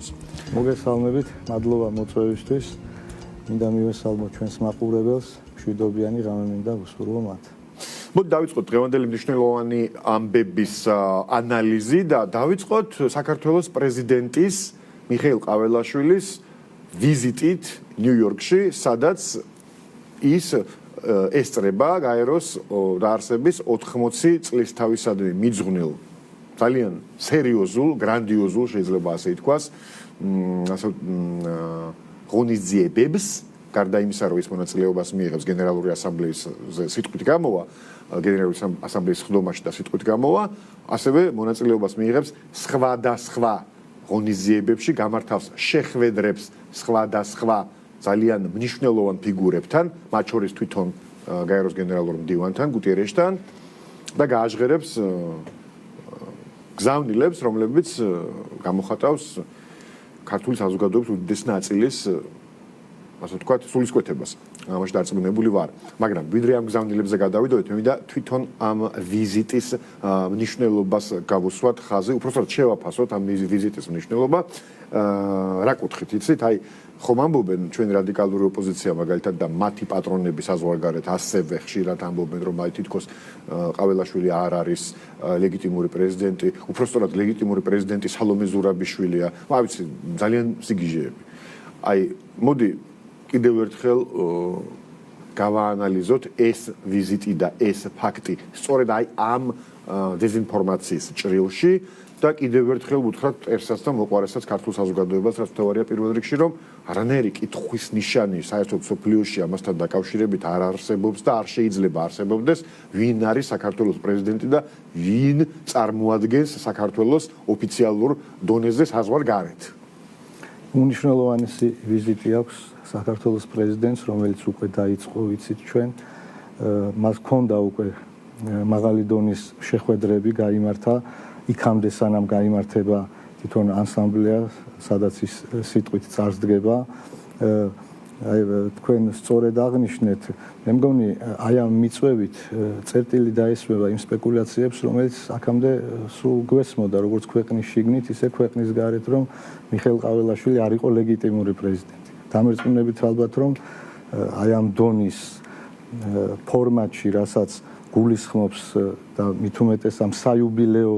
საქართველოს. მოგესალმებით, მადლობა მოწვევისთვის. მინდა მივესალმო ჩვენს მაყურებელს, მშვიდობიანი ღამე მინდა ვუსურვო მათ. მოდი დავიწყოთ დღევანდელი მნიშვნელოვანი ამბების ანალიზი და დავიწყოთ საქართველოს პრეზიდენტის მიხეილ ყაველაშვილის ვიზიტით ნიუ-იორკში, სადაც ის ესწრება გაეროს დაარსების 80 წლისთავისადმი მიძღვნილ ძალიან სერიოზულ, გრანდიოზულ, შეიძლება ასე ითქვას, ღონისძიებებს, გარდა იმისა, რომ ის მონაწილეობას მიიღებს გენერალური ასამბლეის სიტყვით გამოვა, გენერალური ასამბლეის ხდომაში და სიტყვით გამოვა, ასევე მონაწილეობას მიიღებს სხვადასხვა ღონისძიებებში, გამართავს შეხვედრებს სხვადასხვა ძალიან მნიშვნელოვან ფიგურებთან, მათ შორის თვითონ გაეროს გენერალურ მდივანთან, გუტიერეშთან და გააჟღერებს გზავნილებს, რომლებიც გამოხატავს ქართული საზოგადოების უდიდეს ნაწილის, ასე ვთქვათ, სულისკვეთებას. ამაში დარწმუნებული ვარ. მაგრამ ვიდრე ამ გზავნილებზე გადავიდოდეთ, მე მინდა თვითონ ამ ვიზიტის მნიშვნელობას გავუსვათ ხაზი, უпростоრად შევაფასოთ ამ ვიზიტის მნიშვნელობა. რა კუთხით, იცით? აი, ხომ ამბობენ ჩვენ რადიკალური ოპოზიცია მაგალითად და მათი პატრონები საზღვარგარეთ ასევე ხშირად ამბობენ, რომ აი თითქოს ყაველაშვილი არ არის ლეგიტიმური პრეზიდენტი, უпростоრად ლეგიტიმური პრეზიდენტი სალომე ზურაბიშვილია. აი ვიცი, ძალიან სიგიჟეები. აი, მოდი კიდევ ერთხელ გავაანალიზოთ ეს ვიზიტი და ეს ფაქტი სწორედ აი ამ დეზინფორმაციის ჭრილში და კიდევ ერთხელ ვუთხრათ ერთსაც და მოყვარესაც ქართულ საზოგადოებას, რაც თავარია პირველ რიგში, რომ არანაირი კითხვის ნიშანი საერთოდ სოფლიოში ამასთან დაკავშირებით არ არსებობს და არ შეიძლება არსებობდეს, ვინ არის საქართველოს პრეზიდენტი და ვინ წარმოადგენს საქართველოს ოფიციალურ დონეზე საზღვარგარეთ. უნიშნელოვანესი ვიზიტი აქვს საქართველოს პრეზიდენტს, რომელიც უკვე დაიწყო, ვიცით ჩვენ. მას ჰქონდა უკვე მაღალი დონის შეხვედრები გაიმართა, იქამდე სანამ გაიმართება თვითონ ასამბლეა, სადაც ის სიტყვით წარსდგება. აი თქვენ სწორედ აღნიშნეთ, მე მგონი აი ამ მიწვევით წერტილი დაესვება იმ სპეკულაციებს, რომელიც აქამდე სულ გვესმოდა, როგორც ქვეყნის შიგნით, ისე ქვეყნის გარეთ, რომ მიხეილ ყაველაშვილი არ იყო ლეგიტიმური პრეზიდენტი. დამერწმუნებით ალბათ, რომ აი ამ დონის ფორმატში, რასაც გულისხმობს და მით უმეტეს ამ საიუბილეო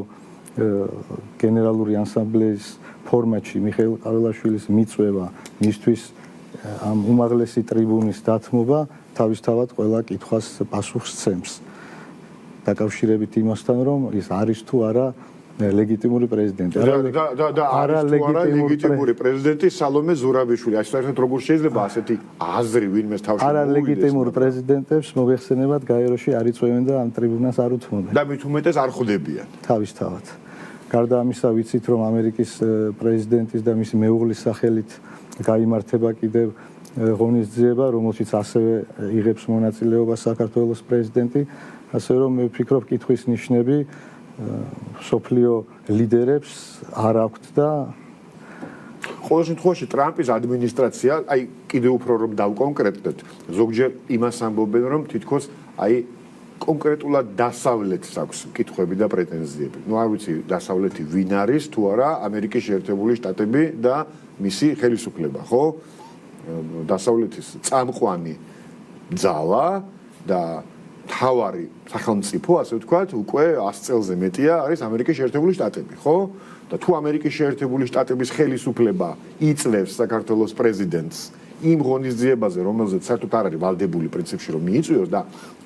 გენერალური ასამბლეის ფორმატში მიხეილ ყაველაშვილის მიწვევა, მისთვის ამ უმაღლესი ტრიბუნის დათმობა თავისთავად ყველა კითხვას პასუხს სცემს. დაკავშირებით იმასთან, რომ ის არის თუ არა ლეგიტიმური პრეზიდენტი. არა ლეგიტიმური პრეზიდენტი სალომე ზურაბიშვილი. აი საერთოდ როგორ შეიძლება ასეთი აზრი ვინმეს თავში მოვიდეს? არა ლეგიტიმურ პრეზიდენტებს მოგეხსენებათ გაეროში არ იწვევენ და ამ ტრიბუნას არ უთმობენ. და მით უმეტეს არ ხვდებიან. თავისთავად. გარდა ამისა ვიცით, რომ ამერიკის პრეზიდენტის და მისი მეუღლის სახელით გაიმართება კიდევ ღონისძიება, რომელშიც ასევე იღებს მონაწილეობას საქართველოს პრეზიდენტი, ასე რომ მე ვფიქრობ, კითხვის ნიშნები სოფლიო ლიდერებს არ აქვთ და ყოველ შემთხვევაში ტრამპის ადმინისტრაცია, აი კიდევ უფრო რომ დავკონკრეტდეთ, ზოგჯერ იმას ამბობენ, რომ თითქოს აი კონკრეტულად დასავლეთს აქვს კითხვები და პრეტენზიები. ნუ არ ვიცი დასავლეთი ვინ არის თუ არა ამერიკის შეერთებული შტატები და მისი ხელისუფლება, ხო? დასავლეთის წამყვანი ძალა და თავარი სახელმწიფო, ასე ვთქვათ, უკვე 100 წელზე მეტია არის ამერიკის შეერთებული შტატები, ხო? და თუ ამერიკის შეერთებული შტატების ხელისუფლება იწვევს საქართველოს პრეზიდენტს იმ ღონისძიებაზე, რომელზეც საერთოდ არ არის ვალდებული პრინციპში რომ მიიწვიოს და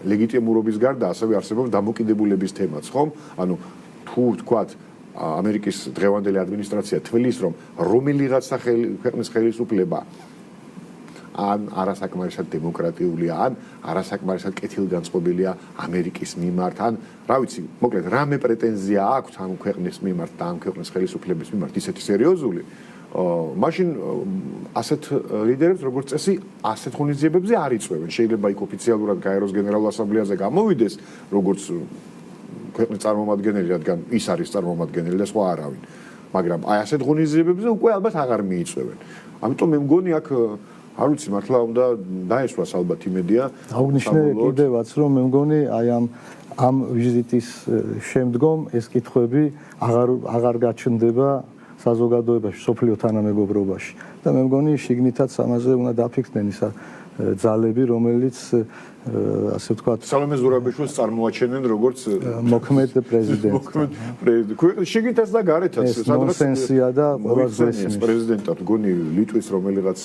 ლეგიტიმურობის გარდა ასევე არსებობს დამოკიდებულების თემაც, ხომ? ანუ თუ ვთქვათ ამერიკის დღევანდელი ადმინისტრაცია თვლის, რომ რომელიღაცა ქვეყნის ხელისუფლება ან არასაკმარისად დემოკრატიულია, ან არასაკმარისად კეთილგანწყობილია ამერიკის მიმართ, ან რა ვიცი, მოკლედ რამე პრეტენზია აქვს ამ ქვეყნის მიმართ და ამ ქვეყნის ხელისუფლების მიმართ ისეთი სერიოზული, მაშინ ასეთ ლიდერებს როგორც წესი ასეთ ღონისძიებებზე არ იწვევენ. შეიძლება იქ ოფიციალურად გაეროს გენერალურ ასამბლეაზე გამოვიდეს როგორც ქვეყნის წარმომადგენელი, რადგან ის არის წარმომადგენელი და სხვა არავინ. მაგრამ აი ასეთ ღონისძიებებზე უკვე ალბათ აღარ მიიწვევენ. ამიტომ მე მგონი აქ არ ვიცი მართლა უნდა დაესვას ალბათ იმედია. აღვნიშნე კიდევაც რომ მე მგონი აი ამ ვიზიტის შემდგომ ეს კითხვები აღარ გაჩნდება საზოგადოებაში, სოფლიო თანამეგობრობაში და მე მგონი შიგნითაც ამაზე უნდა დაფიქრდნენ ისა ძალები, რომელიც ასე ვთქვათ, სალომე ზურაბიშვილს წარმოაჩენენ როგორც მოქმედ პრეზიდენტს. ქვეყნის შიგნითაც და გარეთაც სადღაც ნონსენსია და ყველა გვესმის პრეზიდენტად გონი ლიტვის რომელიღაც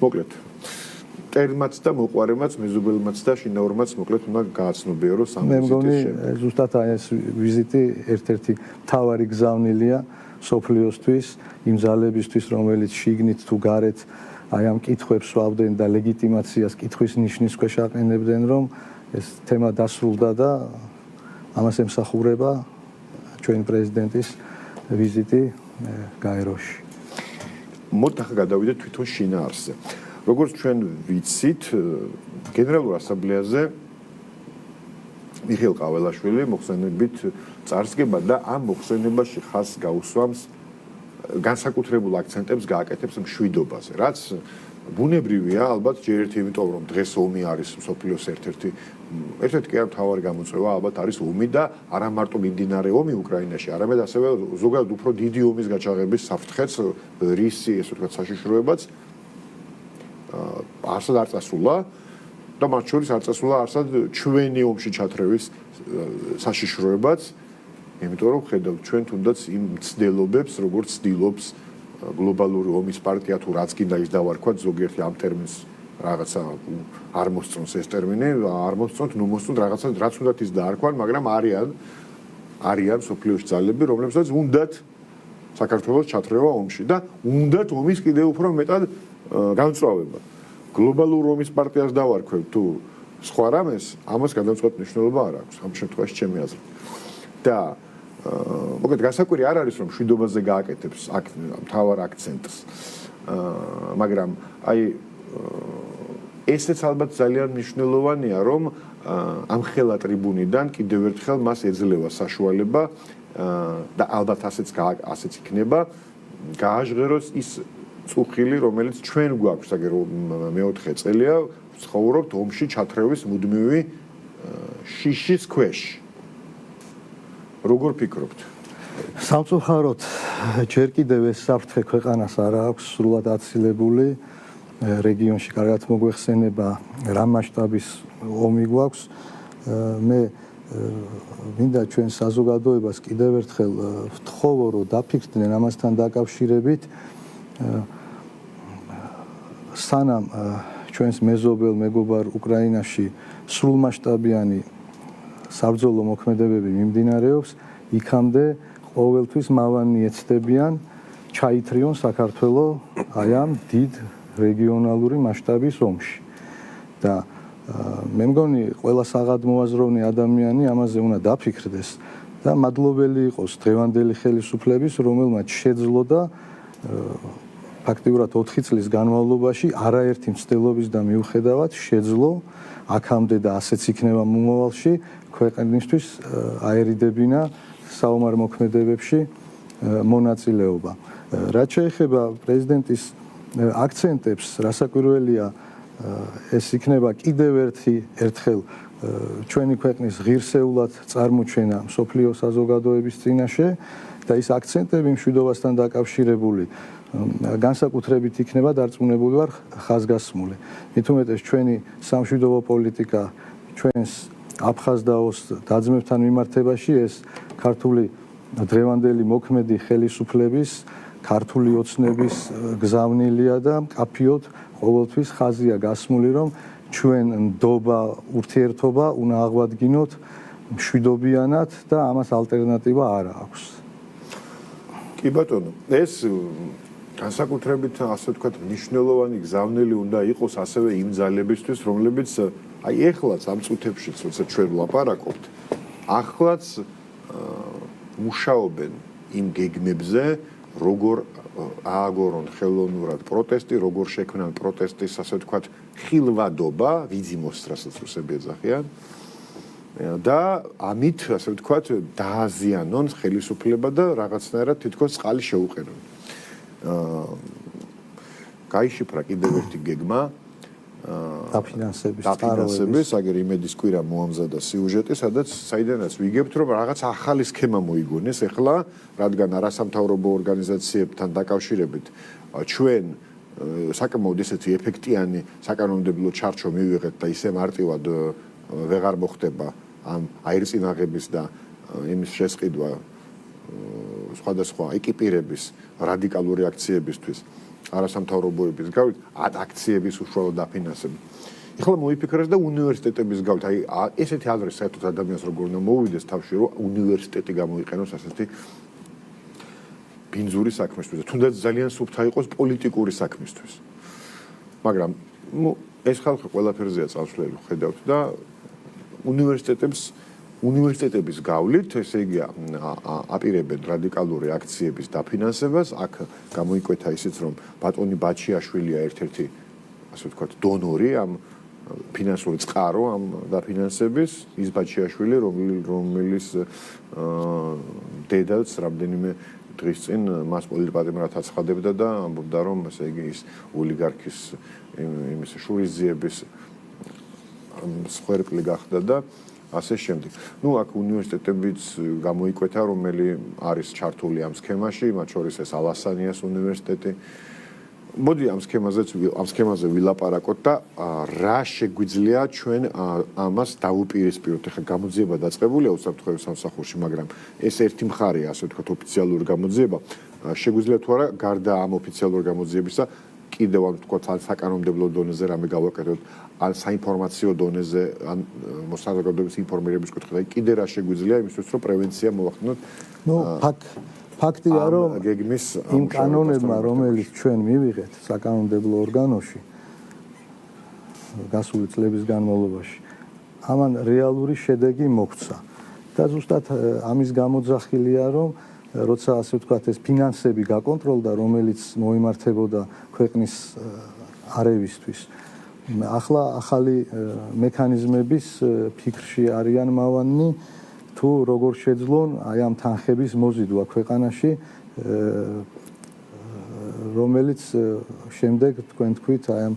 მოკლედ ტერმაც და მოყვარემაც მეზობელმაც და შინაურმაც მოკლედ უნდა გააცნობიეროს ამ ვიზიტის შემდეგ. მე მგონი ზუსტად ეს ვიზიტი ერთ-ერთი მთავარი გზავნილია სოფლიოსთვის, იმ ძალებისთვის, რომელიც შიგნით თუ გარეთ აი ამ კითხვებს ვავდნენ და ლეგიტიმაციას კითხვის ნიშნის ქვეშ აყენებდნენ, რომ ეს თემა დასრულდა და ამას ემსახურება ჩვენი პრეზიდენტის ვიზიტი გაეროში. მოდით ახლა გადავიდეთ თვითონ შინაარსზე. როგორც ჩვენ ვიცით, გენერალურ ასამბლეაზე მიხეილ ყაველაშვილი მოხსენებით წარსდგება და ამ მოხსენებაში ხაზს გაუსვამს განსაკუთრებულ აქცენტებს გააკეთებს მშვიდობაზე, რაც ბუნებრივია, ალბათ ჯერ ერთი იმიტომ, რომ დღეს ომი არის მსოფლიოს ერთ-ერთი კი არ მთავარი გამოწვევა, ალბათ არის ომი და არა მარტო მიმდინარე ომი უკრაინაში, არამედ ასევე ზოგადად უფრო დიდი ომის გაჩაღების საფრთხეც, რისი, ესე ვთქვათ, საშიშროებაც არსად არ წასულა და მათ შორის არ წასულა არსად ჩვენი ომში ჩათრევის საშიშროებაც. იმიტომ რომ ხედავთ ჩვენ თუნდაც იმ ცდილობებს, როგორც ცდილობს გლობალური ომის პარტია თუ რაც კიდე ის დავარქვათ ზოგიერთი ამ ტერმინს რაღაცა არ მოსწონს ეს ტერმინი, არ მოსწონთ, ნუ მოსწონთ რაღაცა რაც უნდათ ის დაარქვან, მაგრამ არიან სოფლიოში ძალები, რომლებსაც უნდათ საქართველოს ჩათრევა ომში და უნდათ ომის კიდევ უფრო მეტად განსწრაფება. გლობალურ ომის პარტიას დავარქვევ თუ სხვა რამეს, ამას გადამწყვეტ მნიშვნელობა არ აქვს ამ შემთხვევაში ჩემი აზრით. და მოკლედ გასაკვირი არ არის რომ მშვიდობაზე გააკეთებს მთავარ აქცენტს. მაგრამ აი ესეც ალბათ ძალიან მნიშვნელოვანია რომ ამხელა ტრიბუნიდან კიდევ ერთხელ მას ეძლევა საშუალება და ალბათ ასეც იქნება გააჟღეროს ის წუხილი რომელიც ჩვენ გვაქვს აგერ მეოთხე წელია ცხოვრობთ ომში ჩათრევის მუდმივი შიშის ქვეშ. როგორ ფიქრობთ? სამწუხაროდ ჯერ კიდევ ეს საფრთხე ქვეყანას არ აქვს სრულად აცილებული. რეგიონში კარგად მოგვეხსენება რა მასშტაბის ომი გვაქვს. მე მინდა ჩვენ საზოგადოებას კიდევ ერთხელ ვთხოვო, რომ დაფიქრდნენ ამასთან დაკავშირებით. სანამ ჩვენს მეზობელ მეგობარ უკრაინაში სრულმასშტაბიანი საბრძოლო მოქმედებები მიმდინარეობს, იქამდე ყოველთვის მავანი ეცდებიან ჩაითრიონ საქართველოს აი ამ დიდ რეგიონალური მასშტაბის ომში. და მე მგონი ყველა საღადმოაზროვნე ადამიანი ამაზე უნდა დაფიქრდეს და მადლობელი იყოს დღევანდელი ხელისუფლების, რომელმაც შეძლო და ფაქტიურად 4 წლის განმავლობაში არაერთი მცდელობის და მიუხედავად შეძლო აქამდე და ასეც იქნება მომავალში ქვეყნისთვის აერიდებინა საომარ მოქმედებებში მონაწილეობა. რაც შეეხება პრეზიდენტის აქცენტებს, რასაკვირველია ეს იქნება კიდევ ერთხელ ჩვენი ქვეყნის ღირსეულად წარმოჩენა მსოფლიო საზოგადოების წინაშე და ის აქცენტები მშვიდობასთან დაკავშირებული განსაკუთრებით იქნება დარწმუნებული ვარ ხაზგასმული. მით უმეტეს ჩვენი სამშვიდობო პოლიტიკა ჩვენს აფხაზდაოს დაძმებთან მიმართებაში ეს ქართული დღევანდელი მოქმედი ხელისუფლების ქართული ოცნების გზავნილია და მკაფიოდ ყოველთვის ხაზია გასმული რომ ჩვენ ნდობა ურთიერთობა უნდა აღვადგინოთ მშვიდობიანად და ამას ალტერნატივა არ აქვს. კი ბატონო, ეს განსაკუთრებით ასე ვთქვათ მნიშვნელოვანი გზავნილი უნდა იყოს ასევე იმ ძალებისთვის, რომლებიც აი ეხლაც ამ წუთებშიც როცა ჩვენ ვლაპარაკობთ, ახლაც მუშაობენ იმ გეგმებზე, როგორ ააგორონ ხელოვნურად პროტესტი, როგორ შექმნან პროტესტის ასე ვთქვათ ხილვადობა, ვიძიმოსტრასაც რუსები ეძახიან. და ამით ასე ვთქვათ დააზიანონ ხელისუფლება და რაღაცნაირად თითქოს წყალი შეუყენონ. გაიშიფრა კიდევ ერთი გეგმა, დაფინანსების, აგერ იმედის კვირა მოამზადა სიუჟეტი, სადაც საიდანაც ვიგებთ, რომ რაღაც ახალი სქემა მოიგონეს ახლა, რადგან არასამთავრობო ორგანიზაციებთან დაკავშირებით ჩვენ საკმაოდ ისეთი ეფექტიანი საკანონმდებლო ჩარჩო მივიღეთ და ისე მარტივად ვეღარ მოხდება ამ აირწინაღების და იმის შესყიდვა სხვადასხვა ეკიპირების რადიკალური აქციებისთვის არასამთავრობოების გავლით აქციების უშუალო დაფინანსება. ეხლა მოიფიქრეს და უნივერსიტეტების გავლით, აი ესეთი ადრეს საერთოდ ადამიანს როგორ უნდა მოვიდეს თავში, რომ უნივერსიტეტი გამოიყენოს ასეთი ბინძური საქმისთვის და თუნდაც ძალიან სუფთა იყოს პოლიტიკური საქმისთვის. მაგრამ ეს ხალხი ყველაფერზეა წავშლელი ხედავთ და უნივერსიტეტების გავლით, ესე იგი აპირებენ რადიკალური აქციების დაფინანსებას, აქ გამოიკვეთა ისიც, რომ ბატონი ბაჩიაშვილია ერთ-ერთი, ასე ვთქვათ, დონორი ამ ფინანსური წყარო ამ დაფინანსების, ის ბაჩიაშვილი, რომელიც დედაც რამდენიმე დღის წინ მას პოლიტპატიმრად აცხადებდა და ამბობდა, რომ ესე იგი ის ოლიგარქის იმის შურისძიების სხერპლი გახდა და ასე შემდეგ. აქ უნივერსიტეტებიც გამოიკვეთა, რომელიც არის ჩართული ამ სქემაში, მათ შორის ეს ალასანიას უნივერსიტეტი. მოდი ამ სქემაზე ვილაპარაკოთ და რა შეგვიძლია ჩვენ ამას დაუპირისპიროთ. ახლა გამოძიება დაწყებულია უსაფრთხოების სამსახურში, მაგრამ ეს ერთი მხარეა, ასე ვთქვათ, ოფიციალური გამოძიება. შეგვიძლია თუ არა გარდა ამ ოფიციალური გამოძიებისა კიდევ ამ ვთქვათ საკანონმდებლო დონეზე რამე გავაკეთოთ, ან საინფორმაციო დონეზე, ან საზოგადოების ინფორმირების კუთხით, აი კიდე რა შეგვიძლია იმისთვის, რომ პრევენცია მოვახდინოთ. ფაქტია, რომ გეგმის იმ კანონებმა, რომელიც ჩვენ მივიღეთ საკანონმდებლო ორგანოში გასული წლების განმავლობაში, ამან რეალური შედეგი მოგვცა. და ზუსტად ამის გამოძახილია, რომ როცა ასე ვთქვათ, ეს ფინანსები გაკონტროლდა, რომელიც მოიმართებოდა ქვეყნის არევისთვის. ახლა ახალი მექანიზმების ფიქრში არიან მავანნი, თუ როგორ შეძლონ აი ამ თანხების მოზიდვა ქვეყანაში, რომელიც შემდეგ თქვენ თქვით აი ამ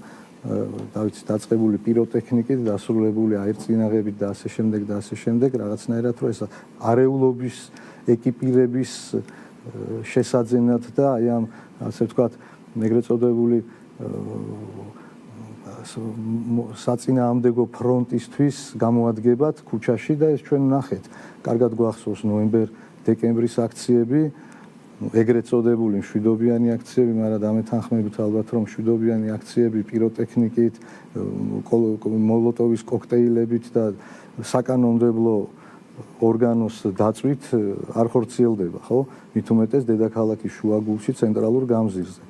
დაწყებული პიროტექნიკით, დასრულებული აირწინაღებით და ასე შემდეგ, რაღაცნაირად რომ ეს არეულობის ეკიპირების შესაძენად და აი ამ ასე ვთქვათ, ეგრეთ წოდებული საწინააღმდეგო ფრონტისთვის გამოადგებათ ქუჩაში და ეს ჩვენ ვნახეთ. კარგად გვახსოვს ნოემბერ-დეკემბრის აქციები, ეგრეთ წოდებული მშვიდობიანი აქციები, მაგრამ დამეთანხმებით ალბათ რომ მშვიდობიანი აქციები პიროტექნიკით, მოლოტოვის კოქტეილებით და საკანონმდებლო ორგანოს დაწვით არ ხორციელდება, ხო? მით უმეტეს დედაქალაქის შუაგულში ცენტრალურ გამზირზე.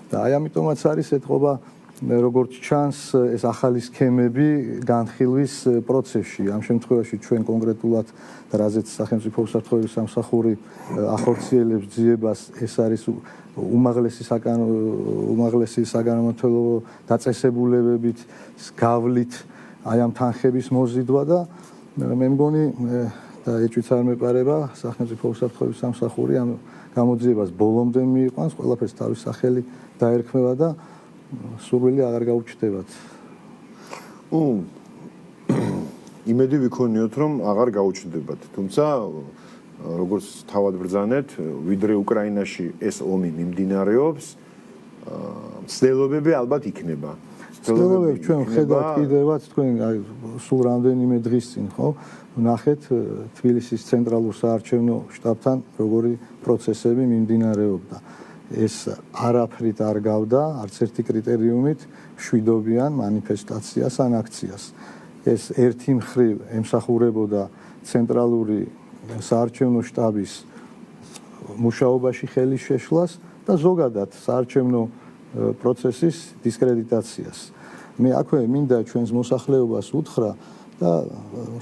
და აი ამიტომაც არის ეთყობა როგორც ჩანს ეს ახალი სქემები განხილვის პროცესში. ამ შემთხვევაში ჩვენ კონკრეტულად და რაზეც სახელმწიფო უსაფრთხოების სამსახური ახორციელებს ძიებას, ეს არის უმაღლესი საგანმანათლებლო დაწესებულებებით გავლით აი ამ თანხების მოზიდვა და მე მგონი და ეჭვიც არ მეპარება სახელმწიფო უსაფრთხოების სამსახური ამ გამოძიებას ბოლომდე მიიყვანს, ყველაფერს თავის სახელი დაერქმევა და სურვილი აღარ გაუჩნდებათ. იმედი ვიქონიოთ, რომ აღარ გაუჩნდებათ. თუმცა როგორც თავად ბრძანეთ, ვიდრე უკრაინაში ეს ომი მიმდინარეობს, ცდილობები ალბათ იქნება. ცდილობები ჩვენ ხედავთ კიდევაც თქვენ სულ რამდენიმე დღის წინ, ხო? ვნახეთ თბილისის ცენტრალურ საარჩევნო შტაბთან როგორი პროცესები მიმდინარეობდა. ეს არაფრით არ გავდა, არც ერთი კრიტერიუმით მშვიდობიან მანიფესტაციას ან აქციას. ეს ერთი მხრივ ემსახურებოდა ცენტრალური საარჩევნო შტაბის მუშაობაში ხელის შეშლას და ზოგადად საარჩევნო პროცესის დისკრედიტაციას. მე აქვე მინდა ჩვენს მოსახლეობას უთხრა და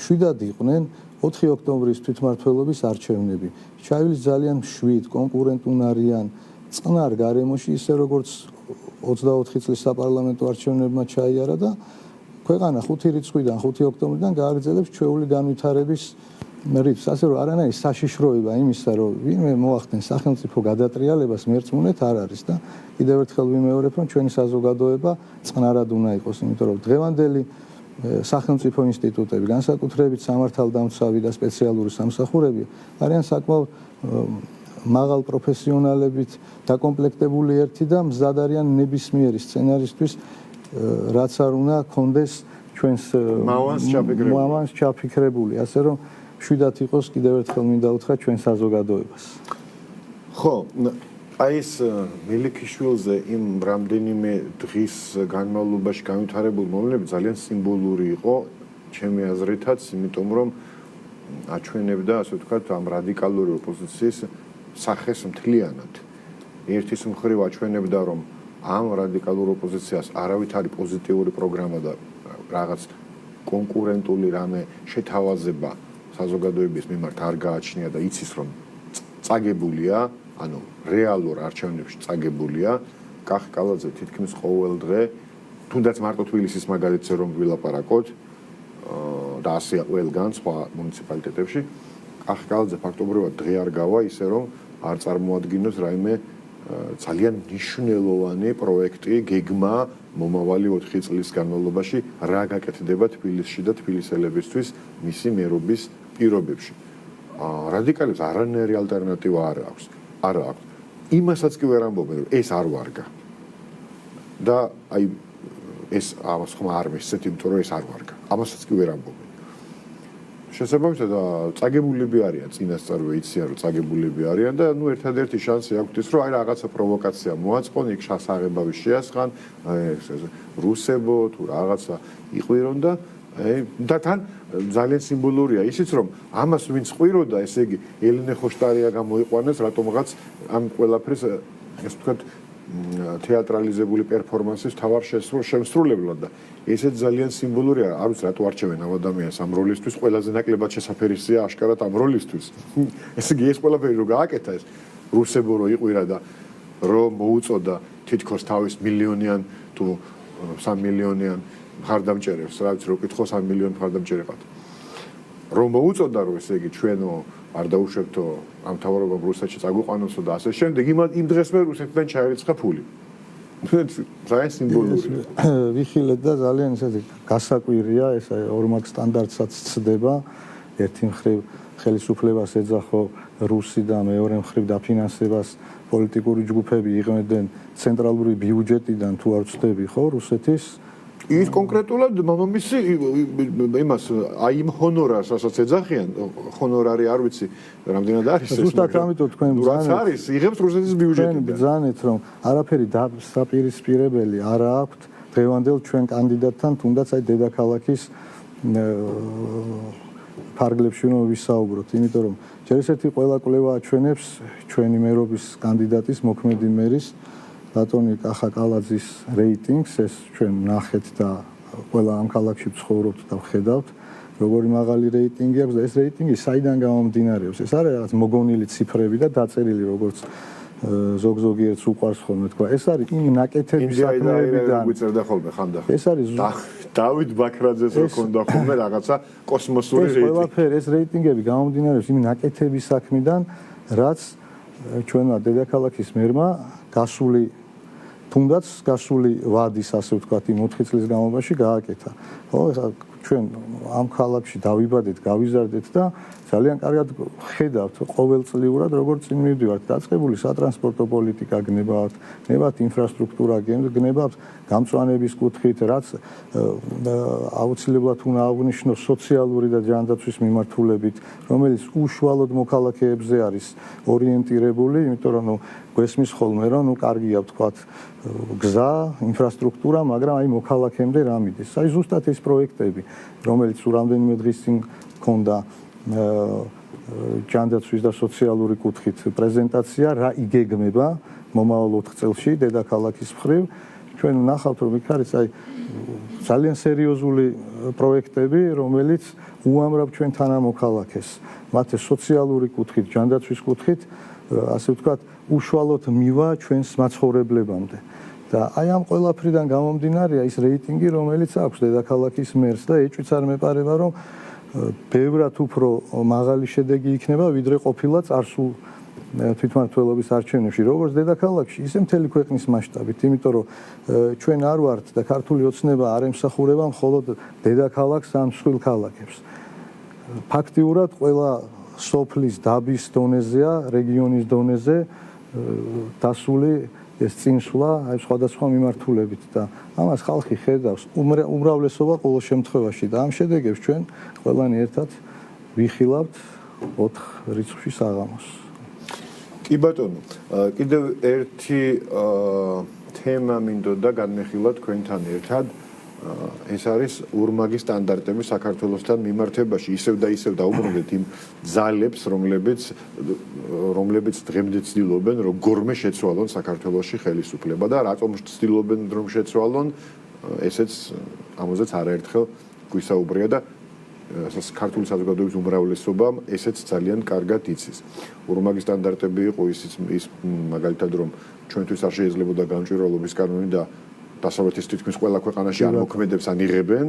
შვიდად იყვნენ 4 ოქტომბრის თვითმმართველობის არჩევნები. ჩაივლის ძალიან მშვიდ, კონკურენტუნარიან წყნარ გარემოში, ისე როგორც 24 წლის საპარლამენტო არჩევნებმა ჩაიარა და ქვეყანა 5 რიცხვიდან 5 ოქტომბრიდან გააგრძელებს ჩვეული განვითარების რიცხვს, ასე რომ არანაირი საშიშროება იმისა, რომ ვინმე მოახდენს სახელმწიფო გადატრიალებას მერწმუნეთ არ არის და კიდევ ერთხელ ვიმეორებ, რომ ჩვენი საზოგადოება წყნარად უნდა იყოს, იმიტომ რომ დღევანდელი სახელმწიფო ინსტიტუტები, განსაკუთრებით სამართალდამცავი და სპეციალური სამსახურები არიან საკმაოდ მაღალ პროფესიონალებით დაკომპლექტებული ერთი და მზად არიან ნებისმიერი სცენარისთვის, რაც არ უნდა კონდეს ჩვენს მამანს ჩაფიქრებული, ასე რომ შვიდათ იყოს კიდევ ერთხელ მინდა უთხრა ჩვენ საზოგადოებას. ხო, აი ეს მელიქიშვილზე იმ რამდენიმე დღის განმავლობაში განვითარებული მოვლენები ძალიან სიმბოლური იყო ჩემი აზრითაც, იმიტომ რომ აჩვენებდა, ასე ვთქვათ, ამ რადიკალური ოპოზიციის სახეს მთლიანად. ერთის მხრივ აჩვენებდა, რომ ამ რადიკალურ ოპოზიციას არავითარი პოზიტიური პროგრამა და რაღაც კონკურენტული რამე შეთავაზება საზოგადოების მიმართ არ გააჩნია და იცის, რომ წაგებულია, ანუ რეალურ არჩევნებში წაგებულია. კახი კალაძე თითქმის ყოველ დღე, თუნდაც მარტო თბილისის მაგალითზე რომ ვილაპარაკოთ და ასეა ყველგან სხვა მუნიციპალიტეტებში, კახი კალაძე ფაქტობრივად დღე არ გავა ისე რომ არ წარმოადგინოს რაიმე ძალიან მნიშვნელოვანი პროექტი, გეგმა მომავალი 4 წლის განმავლობაში რა გაკეთდება თბილისში და თბილისელებისთვის მისი მერობის პირობებში. რადიკალებს არანაირი ალტერნატივა არ აქვს. იმასაც კი ვერ ამბობენ, რომ ეს არ ვარგა. და აი ეს ამას ხომ არ მისცეთ, იმიტომ რომ ეს არ ვარგა. ამასაც კი ვერ ამბობენ. შესაბამისად, წაგებულები არიან, წინასწარვე იციან, რომ წაგებულები არიან და ნუ ერთადერთი შანსი აქვთ ის, რომ აი რაღაცა პროვოკაცია მოაწყონ, იქ შასაღებავი შეასხან, რუსებო თუ რაღაცა იყვირონ და თან ძალიან სიმბოლურია ისიც, რომ ამას ვინც ყვიროდა, ესე იგი ელენე ხოშტარია გამოიყვანეს, რატომღაც ამ ყველაფერს, ესე ვთქვათ, თეატრალიზებული პერფორმანსის თავარ შემსრულებლად და ესეც ძალიან სიმბოლურია. არ ვიცი რატო არჩევენ ამ ადამიანს ამ როლისთვის, ყველაზე ნაკლებად შესაფერისია აშკარად ამ როლისთვის. ესე იგი ეს ყველაფერი რო გააკეთა ეს რუსებო რო იყვირა და რომ მოუწოდა თითქოს თავის მილიონიან თუ 3 მილიონიან მხარდამჭერებს, რა ვიცი რო კითხო 3 მილიონი მხარდამჭერი ყავთ. რომ მოუწოდა რომ ესე იგი ჩვენო არ დაუშვებთო ამ თავრობამ რუსეთში წაგვიყვანოსო და ასე შემდეგ, იმ დღეს მე რუსეთიდან ჩაერიცხა ფული. ძალიან სიმბოლური. ვიხილეთ და ძალიან ესეთი გასაკვირია, ეს ორმაგ სტანდარტსაც ცდება. ერთი მხრივ ხელისუფლებას ეძახო რუსი და მეორე მხრივ დაფინანსებას პოლიტიკური ჯგუფები იღებდნენ ცენტრალური ბიუჯეტიდან თუ არ ვცდები, ხო, რუსეთის ის კონკრეტულად მამამისი იმას აი იმ ჰონორარს რასაც ეძახიან, ჰონორარი არ ვიცი რამდენად არის ეს. ზუსტად ამიტომ თქვენ რაც არის, იღებს რუსეთის ბიუჯეტიდან. ბრძანეთ რომ არაფერი დასაპირისპირებელი არ აქვს დღევანდელ ჩვენ კანდიდატთან, თუნდაც აი დედაქალაქის ფარგლებში რომ ვისაუბროთ, იმიტომ რომ ჯერ ესეთი ყველა კვლევა აჩვენებს ჩვენი მერობის კანდიდატის მოქმედი მერის ბატონი კახა კალაძის რეიტინგს, ეს ჩვენ ნახეთ და ყველა ამ ქალაქში ვცხოვრობთ და ვხედავთ, როგორი მაღალი რეიტინგი აქვს და ეს რეიტინგი საიდან გამომდინარეობს? ეს არის რაღაც მოგონილი ციფრები და დაწერილი როგორც ზოგ-ზოგიერთს უყვარს ხოლმე თქვა. ეს არის იმ ნაკეთების საქმეებიდან. გვიწერდა ხოლმე ხანდახან. ეს არის დავით ბაქრაძეს რო ქონდა ხოლმე რაღაცა კოსმოსური რეიტინგი. ეს ყველაფერი ეს რეიტინგები გამომდინარეობს იმ ნაკეთების საქმიდან, რაც ჩვენმა დედაქალაქის მერმა გასული თუნდაც გასული ვადის, ასე ვთქვათ, იმ 4 წლის განმავლობაში გააკეთა. ხო, ეხლა ჩვენ ამ ქალაქში დავიბადეთ, გავიზარდეთ და ძალიან კარგად ხედავთ ყოველწლიურად როგორ წინ მივდივართ. დაწყებული სატრანსპორტო პოლიტიკა გნებავთ, გნებავთ ინფრასტრუქტურა, გნებავთ გამწვანების კუთხით, რაც აუცილებლად უნდა აღნიშნოს სოციალური და ჯანდაცვის მიმართულებით, რომელიც უშუალოდ მოქალაქეებზე არის ორიენტირებული, იმიტომ რომ გვესმის ხოლმე რომ კარგია ვთქვათ გზა, ინფრასტრუქტურა, მაგრამ აი მოქალაქემდე რა მიდის. აი ზუსტად ეს პროექტები, რომელიც რამდენიმე დღის წინ ჰქონდა ჯანდაცვის და სოციალური კუთხით პრეზენტაცია, რა იგეგმება მომავალ 4 წელში დედაქალაქის მხრივ, ჩვენ ვნახავთ რომ იქ არის აი ძალიან სერიოზული პროექტები, რომელიც უამრავ ჩვენ თანამოქალაქეს, მათი სოციალური კუთხით, ჯანდაცვის კუთხით, ასე ვთქვათ, უშუალოდ მივა ჩვენს მაცხოვრებლებამდე. და აი ამ ყველაფრიდან გამომდინარეა ის რეიტინგი, რომელიც აქვს დედაქალაქის მერს და ეჭვიც არ მეპარება, რომ ბევრად უფრო მაღალი შედეგი იქნება, ვიდრე ყოფილა წარსულ თვითმმართველობის არჩევნებში, როგორც დედაქალაქში, ისე მთელი ქვეყნის მასშტაბით, იმიტომ რომ ჩვენ არ ვართ და ქართული ოცნება არ ემსახურება მხოლოდ დედაქალაქს ან მსხვილ ქალაქებს. ფაქტიურად ყველა სოფლის დაბის დონეზეა, რეგიონის დონეზე დასული ეს წინსვლა აი სხვადასხვა მიმართულებით და ამას ხალხი ხედავს უმრავლესობა ყოველ შემთხვევაში და ამ შედეგებს ჩვენ ყველანი ერთად ვიხილავთ 4 რიცხვში საღამოს. კი ბატონო, კიდევ ერთი თემა მინდოდა განმეხილოთ თქვენთან ერთად. ეს არის ურმაგის სტანდარტები საქართველოსთან მიმართებაში. ისევ და ისევ დაუბრუნდეთ იმ ძალებს, რომლებიც დღემდე ცდილობენ, რომ გორმე შეცვალონ საქართველოში ხელისუფლება და რატომ ცდილობენ რომ შეცვალონ, ესეც ამაზეც არაერთხელ გვისაუბრია და ქართული საზოგადოების უმრავლესობამ ესეც ძალიან კარგად იცის. ურმაგის სტანდარტები იყო ის მაგალითად რომ ჩვენთვის არ შეიძლებოდა გამჭვირვალობის კანონი და დასავლეთის თითქმის ყველა ქვეყანაში არ მოქმედებს ან იღებენ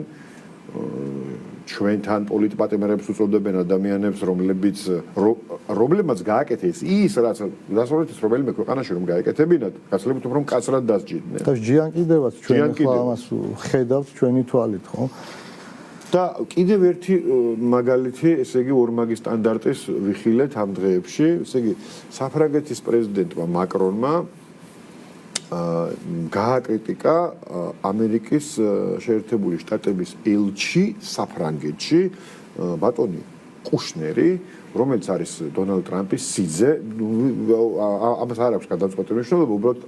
ჩვენთან პოლიტპატიმრებს უწოდებენ ადამიანებს რომლებმაც გააკეთეს ის რაც დასავლეთის რომელიმე ქვეყანაში რომ გაეკეთებინათ გასაგებთ რომ კაცრად დასჯიდნენ და ჯიან კიდევაც ჩვენ ახლა ამას ხედავთ ჩვენი თვალით ხო და კიდევ ერთი მაგალითი ესე იგი ორმაგის სტანდარტის ვიხილეთ ამ დღეებში ესე იგი საფრანგეთის პრეზიდენტმა მაკრონმა გააკრიტიკა ამერიკის შეერთებული შტატების ელჩი საფრანგეთში ბატონი კუშნერი რომელიც არის დონალდ ტრამპის სიძე ამას არ აქვს გადაწყვეტილი მნიშვნელობა უბრალოდ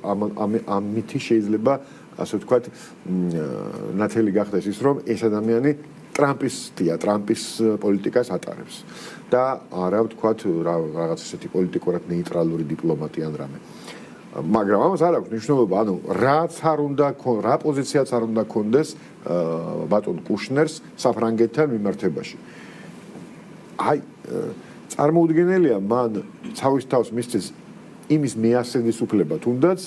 ამითი შეიძლება ასე ვთქვათ ნათელი გახდეს ის რომ ეს ადამიანი ტრამპის პოლიტიკას ატარებს და არა ვთქვათ რაღაც ესეთი პოლიტიკურად ნეიტრალური დიპლომატი ან რამე მაგრამ ამას არ აქვს მნიშვნელობა ანუ რაც არ უნდა რა პოზიციაც არ უნდა კონდეს ბატონ კუშნერს საფრანგეთთან მიმართებაში აი წარმოუდგენელია მან თავის თავს მისცეს იმის მეასენის უფლება თუნდაც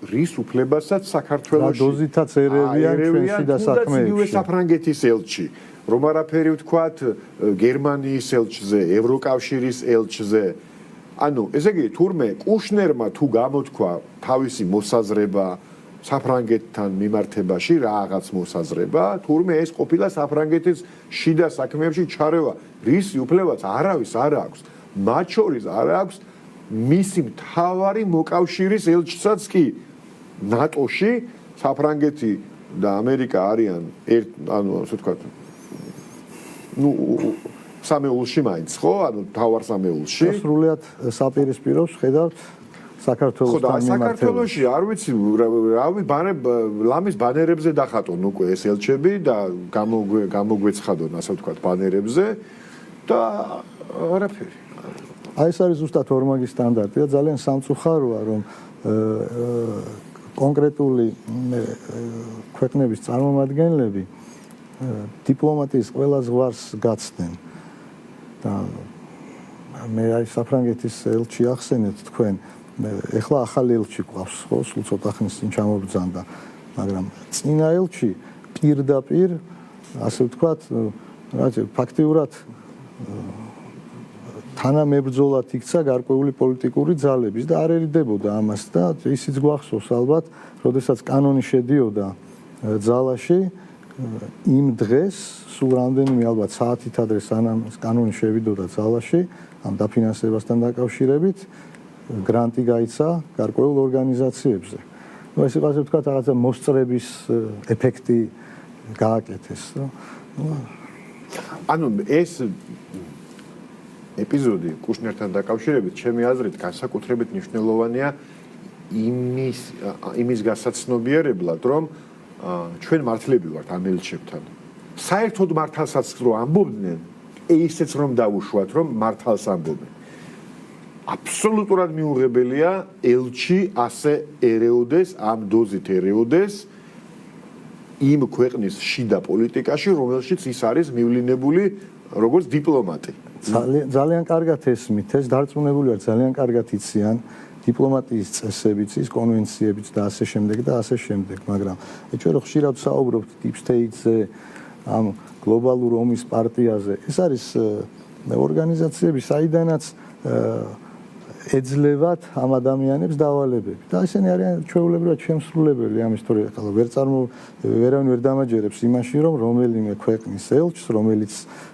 რის უფლებასაც საქართველოში დოზითაც ერევიან ჩვენში და საქმეებში თუნდაც საფრანგეთის ელჩი რომ არაფერი ვთქვათ გერმანიის ელჩზე ევროკავშირის ელჩზე ანუ ესე იგი თურმე კუშნერმა თუ გამოთქვა თავისი მოსაზრება საფრანგეთთან მიმართებაში რაღაც მოსაზრება თურმე ეს ყოფილა საფრანგეთის შიდა საქმეებში ჩარევა რისი უფლებაც არავის არ აქვს მათ შორის არ აქვს მისი მთავარი მოკავშირის ელჩსაც კი ნატოში საფრანგეთი და ამერიკა არიან ანუ ასე ვთქვათ ნუ სამეულში მაინც ხო ანუ თავარ სამეულში სრულიად საპირისპიროს ხედავთ საქართველოსთან მიმართებაში საქართველოში არ ვიცი რავი ლამის ბანერებზე დახატონ უკვე ეს ელჩები და გამოგვეცხადონ ასე ვთქვათ ბანერებზე და არაფერი აი ეს არის ზუსტად ორმაგის სტანდარტი და ძალიან სამწუხაროა რომ კონკრეტული ქვეყნების წარმომადგენლები დიპლომატიის ყველა ზღვარს გაცდნენ და მე აი საფრანგეთის ელჩი ახსენეთ თქვენ ეხლა ახალი ელჩი ყავს ხო სულ ცოტა ხნის წინ ჩამობრძანდა მაგრამ წინა ელჩი პირდაპირ ასე ვთქვათ ფაქტიურად თანამებრძოლად იქცა გარკვეული პოლიტიკური ძალების და არ ერიდებოდა ამას და ისიც გვახსოვს ალბათ, როდესაც კანონი შედიოდა ძალაში იმ დღეს სულ რამდენიმე ალბათ საათით ადრე სანამ კანონი შევიდოდა ძალაში ამ დაფინანსებასთან დაკავშირებით გრანტი გაიცა გარკვეულ ორგანიზაციებზე. ნუ ეს იყო ასე ვთქვათ რაღაცა მოსწრების ეფექტი გააკეთეს. ანუ ეს ეპიზოდი კუშნერთან დაკავშირებით ჩემი აზრით განსაკუთრებით მნიშვნელოვანია იმის გასაცნობიერებლად რომ ჩვენ მართლები ვართ ამ ელჩებთან. საერთოდ მართალსაც რო ამბობდნენ, ისეც რომ დაუშვათ რომ მართალს ამბობენ. აბსოლუტურად მიუღებელია ელჩი ასე ერეოდეს, ამ დოზით ერეოდეს იმ ქვეყნის შიდა პოლიტიკაში, რომელშიც ის არის მივლინებული როგორც დიპლომატი. ძალიან კარგად ესმით, ეს დარწმუნებული ვარ, ძალიან კარგად იციან დიპლომატიის წესებიც, ის კონვენციებიც და ასე შემდეგ და ასე შემდეგ, მაგრამ ჩვენ ხშირად საუბრობთ deep state-ზე, ამ გლობალურ ომის პარტიაზე. ეს არის ორგანიზაციები, საიდანაც ეძლევათ ამ ადამიანებს დავალებები. და ესენი არიან ჩვეულებრივად შემსრულებელი ამის თორე ახლა ვერავინ ვერ დამაჯერებს იმაში, რომ რომელიმე ქვეყნის ელჩს, რომელიც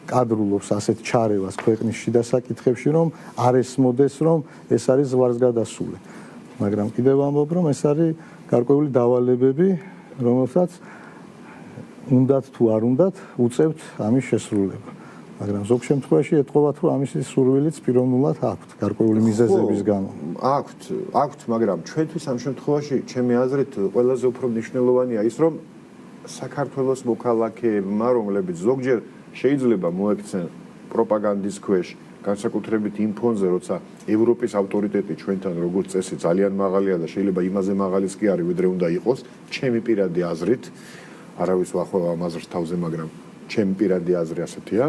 კადრულობს ასეთ ჩარევას ქვეყნის შიდა საკითხებში, რომ არ ესმოდეს, რომ ეს არის ზღვარს გადასული. მაგრამ კიდევ ვამბობ, რომ ეს არის გარკვეული დავალებები, რომელსაც უნდათ თუ არ უნდათ უწევთ ამის შესრულება. მაგრამ ზოგ შემთხვევაში ეთყობათ, რომ ამის სურვილიც პიროვნულად აქვთ გარკვეული მიზეზების გამო. აქვთ, მაგრამ ჩვენთვის ამ შემთხვევაში ჩემი აზრით ყველაზე უფრო მნიშვნელოვანია ის, რომ საქართველოს მოქალაქეებმა, რომლებიც ზოგჯერ შეიძლება მოექცენ პროპაგანდის ქვეშ, განსაკუთრებით იმ ფონზე, როცა ევროპის ავტორიტეტი ჩვენთან როგორც წესი ძალიან მაღალია და შეიძლება იმაზე მაღალის კი არის, ვიდრე უნდა იყოს, ჩემი პირადი აზრით, არავის ვახვევ ამ აზრს თავზე, მაგრამ ჩემი პირადი აზრი ასეთია.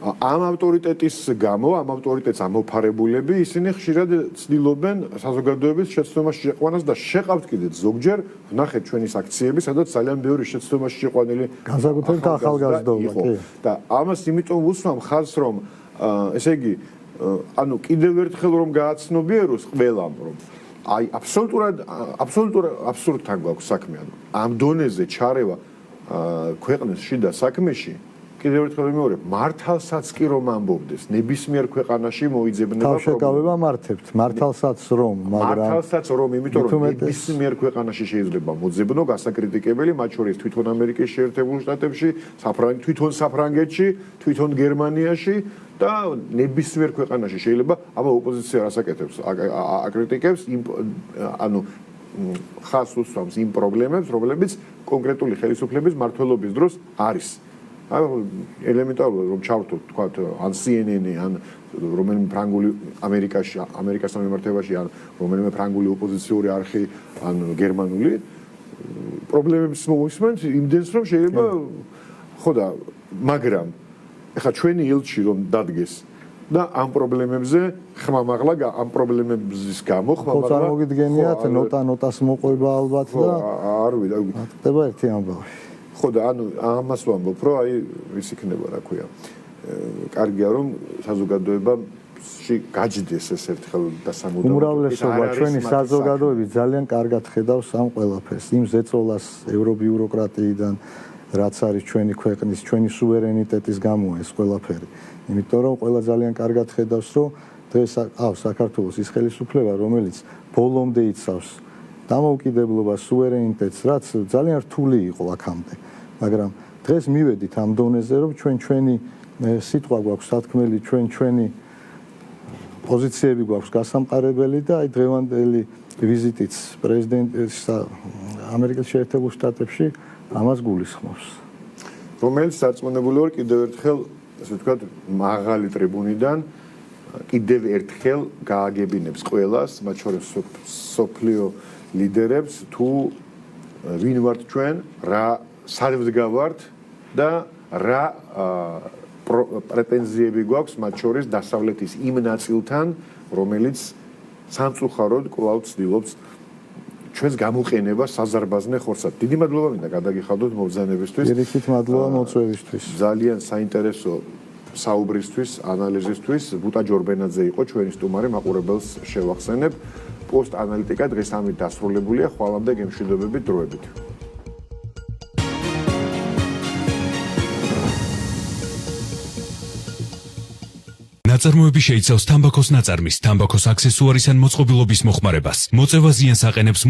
ამ ავტორიტეტის გამო, ამ ავტორიტეტს ამოფარებულები, ისინი ხშირად ცდილობენ საზოგადოების შეცდომაში შეყვანას და შეყავთ კიდეც ზოგჯერ, ვნახეთ ჩვენი აქციები, სადაც ძალიან ბევრი შეცდომაში შეყვანილი განსაკუთრებით ახალგაზრდობა, კი. და ამას იმიტომ უსვამ ხაზს, რომ ესე იგი, ანუ კიდევ ერთხელ რომ გააცნობიეროს ყველამ, რომ აი აბსოლუტურად აბსურდთან გვაქვს საქმე, ანუ ამ დონეზე ჩარევა ქვეყნის შიდა საქმეში კიდევ ერთხელ ვიმეორებ, მართალსაც კი რომ ამბობდეს, ნებისმიერ ქვეყანაში მოიძებნება თავშეკავება მართებთ, მართალსაც რომ, მაგრამ მართალსაც რომ, იმიტომ რომ ნებისმიერ ქვეყანაში შეიძლება მოძებნო გასაკრიტიკებელი, მათ შორის თვითონ ამერიკის შეერთებულ შტატებში, თვითონ საფრანგეთში, თვითონ გერმანიაში და ნებისმიერ ქვეყანაში შეიძლება, აბა ოპოზიცია რას აკეთებს, აკრიტიკებს, ანუ ხაზს უსვამს იმ პრობლემებს, რომლებიც კონკრეტული ხელისუფლების მმართველობის დროს არის. ელემენტარულად რომ ჩავთოთ თქვა ან CNN-ი ან რომელიმე ფრანგული ამერიკასთან მიმართებაში ან რომელიმე ფრანგული ოპოზიციური არხი ან გერმანული პრობლემებს მოусმენთ იმდენს რომ შეიძლება ხო და მაგრამ ეხლა ჩვენი ელჩი რომ დადგეს და ამ პრობლემებზე ხმამაღლა ამ პრობლემების გამო ხმამაღლა წარმოგიდგენიათ ნოტას მოყვება ალბათ და არ ვიცი ხდება ერთი ამბავი ხო და ანუ ამას ვამბობ, რომ აი ის იქნება, რა ქვია. კარგია რომ საზოგადოებაში გაჯდეს ეს ერთხელ და სამუდამოდ. უმრავლესობა ჩვენი საზოგადოები ძალიან კარგად ხედავს ამ ყველაფერს, იმ ზეწოლას ევრობიუროკრატიიდან, რაც არის ჩვენი ქვეყნის, ჩვენი სუვერენიტეტის გამო ეს ყველაფერი. იმიტომ რომ ყველა ძალიან კარგად ხედავს, რომ დღეს აქვს საქართველოს ის ხელისუფლება, რომელიც ბოლომდე იცავს დამოუკიდებლობას, სუვერენიტეტს, რაც ძალიან რთული იყო აქამდე. მაგრამ დღეს მივედით ამ დონეზე, რომ ჩვენი სიტყვა გვაქვს სათქმელი, ჩვენი პოზიციები გვაქვს გასამყარებელი და აი დღევანდელი ვიზიტიც პრეზიდენტის ამერიკის შეერთებულ შტატებში ამას გულისხმობს. რომელიც სარწმუნებული ვარ კიდევ ერთხელ, ასე ვთქვათ, მაღალი ტრიბუნიდან კიდევ ერთხელ გააგებინებს ყველას, მათ შორის სოფლიო ლიდერებს თუ ვინ ვართ ჩვენ, რა სად ვდგავართ და რა პრეტენზიები გვაქვს მათ შორის დასავლეთის იმ ნაწილთან, რომელიც სამწუხაროდ კვლავ ცდილობს ჩვენს გამოყენებას საზარბაზნე ხორცად. დიდი მადლობა მინდა გადაგიხადოთ მობრძანებისთვის. პირიქით მადლობა მოწვევისთვის. ძალიან საინტერესო საუბრისთვის, ანალიზისთვის. ბუტა ჯორბენაძე იყო ჩვენი სტუმარი, მაყურებელს შევახსენებ. პოსტ ანალიტიკა დღეს ამით დასრულებულია, ხვალამდე გემშვიდობებით დროებით. ნაწარმოები შეიცავს თამბაქოს ნაწარმის, თამბაქოს აქსესუარის ან მოწყობილობის მოხმარებას. მოწევა ზიანს აყენებს